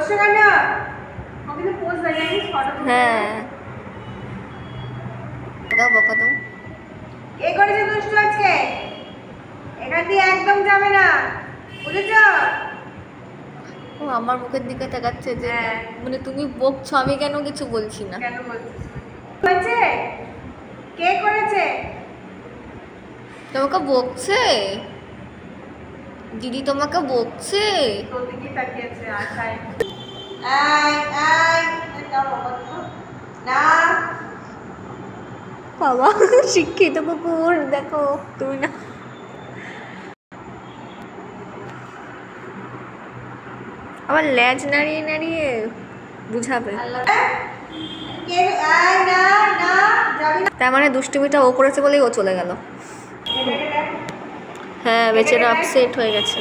বসে কেন? আমি তো পোজ দেই জানিস ফটো। হ্যাঁ দাও বকা দাও। কে করেছে দুষ্টু আজকে? এখান দিয়ে একদম যাবে না, বুঝেছো? ও আমার মুখের দিকে তাকাচ্ছে যে হ্যাঁ। মানে তুমি বকছো, আমি কেন কিছু বলছি না। কেন বলছিস? হয়েছে? কে করেছে? তোমাকে বকছে দিদি, তোমাকে বকছে। তোর দিকে তাকিয়েছে আশায়। আই আই দাও বাবা তো। না বাবা শিক্ষিত কুকুর, দেখো তুমি না। আবার ল্যাজ নাড়িয়ে নাড়িয়ে বুঝাবে। কে আই না না যাবি না। তার মানে দুষ্টুমিটা ও করেছে বলেই ও চলে গেল। হ্যাঁ বেচারা আপসেট হয়ে গেছে।